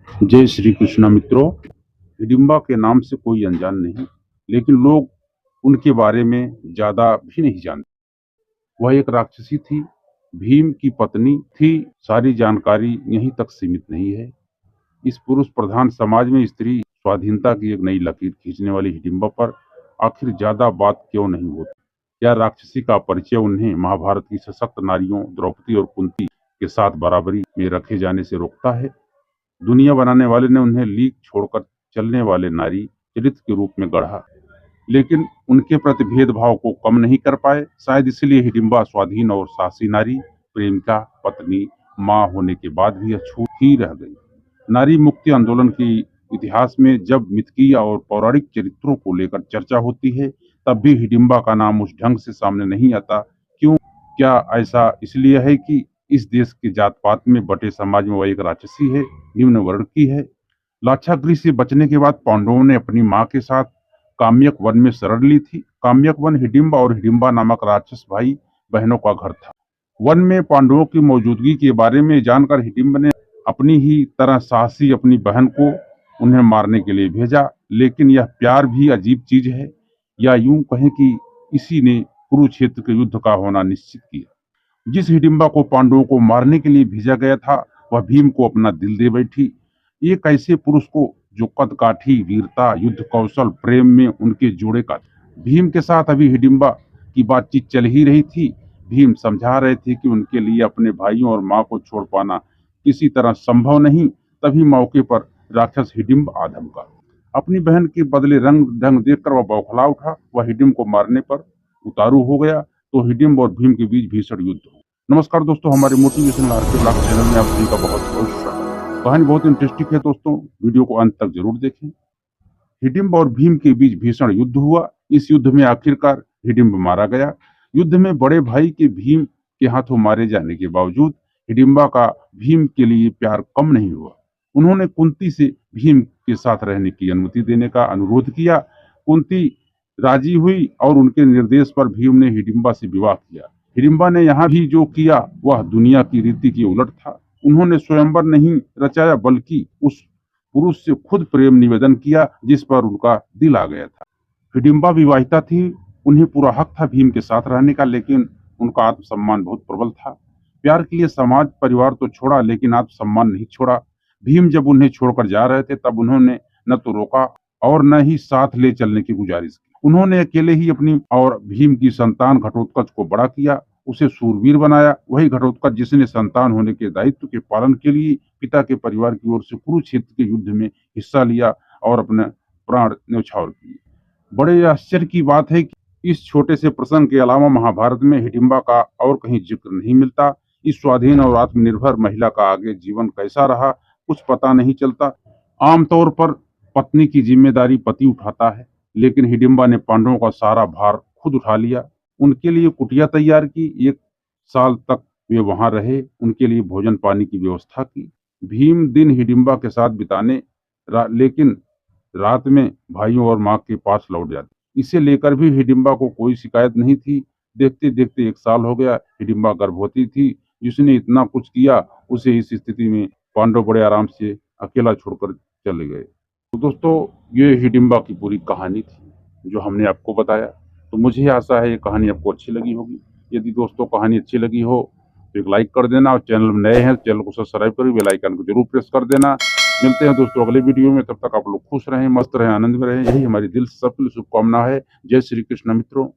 जय श्री कृष्ण मित्रों। हिडिंबा के नाम से कोई अनजान नहीं, लेकिन लोग उनके बारे में ज्यादा भी नहीं जानते। वह एक राक्षसी थी, भीम की पत्नी थी। सारी जानकारी यहीं तक सीमित नहीं है। इस पुरुष प्रधान समाज में स्त्री स्वाधीनता की एक नई लकीर खींचने वाली हिडिंबा पर आखिर ज्यादा बात क्यों नहीं होती? क्या राक्षसी का परिचय उन्हें महाभारत की सशक्त नारियों द्रौपदी और कुंती के साथ बराबरी में रखे जाने से रोकता है? दुनिया बनाने वाले ने उन्हें लीक छोड़कर चलने वाले नारी चरित्र के रूप में गढ़ा, लेकिन उनके प्रति भेदभाव को कम नहीं कर पाए। शायद इसलिए हिडिंबा स्वाधीन और साहसी नारी, प्रेमिका, पत्नी, माँ होने के बाद भी अछूत ही रह गई। नारी मुक्ति आंदोलन के इतिहास में जब मिथकीय और पौराणिक चरित्रों को लेकर चर्चा होती है, तब भी हिडिंबा का नाम उस ढंग से सामने नहीं आता। क्यों? क्या ऐसा इसलिए है कि इस देश के जात पात में बटे समाज में वह एक राक्षसी है, निम्न वर्ण की है? लाक्षागृह से बचने के बाद पांडवों ने अपनी मां के साथ काम्यक वन में शरण ली थी। काम्यक वन हिडिंबा और हिडिंबा नामक राक्षस भाई बहनों का घर था। वन में पांडवों की मौजूदगी के बारे में जानकर हिडिंबा ने अपनी ही तरह साहसी अपनी बहन को उन्हें मारने के लिए भेजा। लेकिन यह प्यार भी अजीब चीज है, या यूं कहें कि इसी ने कुरुक्षेत्र के युद्ध का होना निश्चित किया। जिस हिडिंबा को पांडवों को मारने के लिए भेजा गया था, वह भीम को अपना दिल दे बैठी। एक ऐसे पुरुष को जो कद काठी, वीरता, युद्ध कौशल, प्रेम में उनके जोड़े का था। भीम के साथ अभी हिडिंबा की बातचीत चल ही रही थी। भीम समझा रहे थे कि उनके लिए अपने भाइयों और माँ को छोड़ पाना किसी तरह संभव नहीं। तभी मौके पर राक्षस हिडिंब आ धमका। अपनी बहन के बदले रंग ढंग देखकर वह बौखला उठा। वह हिडिंब को मारने पर उतारू हो गया तो हिडिंब और भीम के बीच भीषण युद्ध हुआ। नमस्कार दोस्तों, हमारे मोटिवेशनल आरके ब्लॉग चैनल में आप सभी का बहुत बहुत स्वागत है। कहानी बहुत इंटरेस्टिंग है दोस्तों, वीडियो को अंत तक जरूर देखें। हिडिंब और भीम के बीच भीषण युद्ध हुआ। इस युद्ध में आखिरकार हिडिंब मारा गया। युद्ध में बड़े भाई के भीम के हाथों मारे जाने के बावजूद हिडिंबा का भीम के लिए प्यार कम नहीं हुआ। उन्होंने कुंती से भीम के साथ रहने की अनुमति देने का अनुरोध किया। कुंती राजी हुई और उनके निर्देश पर भीम ने हिडिंबा से विवाह किया। हिडिंबा ने यहाँ भी जो किया वह दुनिया की रीति की उलट था। उन्होंने स्वयंवर नहीं रचाया, बल्कि उस पुरुष से खुद प्रेम निवेदन किया जिस पर उनका दिल आ गया था। हिडिंबा विवाहिता थी, उन्हें पूरा हक था भीम के साथ रहने का, लेकिन उनका आत्मसम्मान बहुत प्रबल था। प्यार के लिए समाज परिवार तो छोड़ा, लेकिन आत्मसम्मान नहीं छोड़ा। भीम जब उन्हें छोड़कर जा रहे थे, तब उन्होंने न तो रोका और न ही साथ ले चलने की गुजारिश की। उन्होंने अकेले ही अपनी और भीम की संतान घटोत्कच को बड़ा किया, उसे सूरवीर बनाया। वही घटोत्कच जिसने संतान होने के दायित्व के पालन के लिए पिता के परिवार की ओर से कुरुक्षेत्र के युद्ध में हिस्सा लिया और अपने प्राण न्यौछावर किए। बड़े आश्चर्य की बात है कि इस छोटे से प्रसंग के अलावा महाभारत में हिडिंबा का और कहीं जिक्र नहीं मिलता। इस स्वाधीन और आत्मनिर्भर महिला का आगे जीवन कैसा रहा, कुछ पता नहीं चलता। आमतौर पर पत्नी की जिम्मेदारी पति उठाता है, लेकिन हिडिंबा ने पांडवों का सारा भार खुद उठा लिया। उनके लिए कुटिया तैयार की, 1 साल तक वे वहां रहे, उनके लिए भोजन पानी की व्यवस्था की। भीम दिन हिडिंबा के साथ बिताने लेकिन रात में भाइयों और माँ के पास लौट जाते। इसे लेकर भी हिडिंबा को कोई शिकायत नहीं थी। देखते देखते 1 साल हो गया। हिडिंबा गर्भवती थी। जिसने इतना कुछ किया, उसे इस स्थिति में पांडव बड़े आराम से अकेला छोड़कर चले गए। तो दोस्तों, ये हिडिंबा की पूरी कहानी थी जो हमने आपको बताया। तो मुझे आशा है ये कहानी आपको अच्छी लगी होगी। यदि दोस्तों कहानी अच्छी लगी हो तो एक लाइक कर देना, और चैनल में नए हैं तो चैनल को सब्सक्राइब कर बेल आइकन को जरूर प्रेस कर देना। मिलते हैं दोस्तों अगले वीडियो में। तब तक आप लोग खुश रहें, मस्त रहें, आनंद में रहें, यही हमारी दिल से सबके लिए शुभकामना है। जय श्री कृष्ण मित्रों।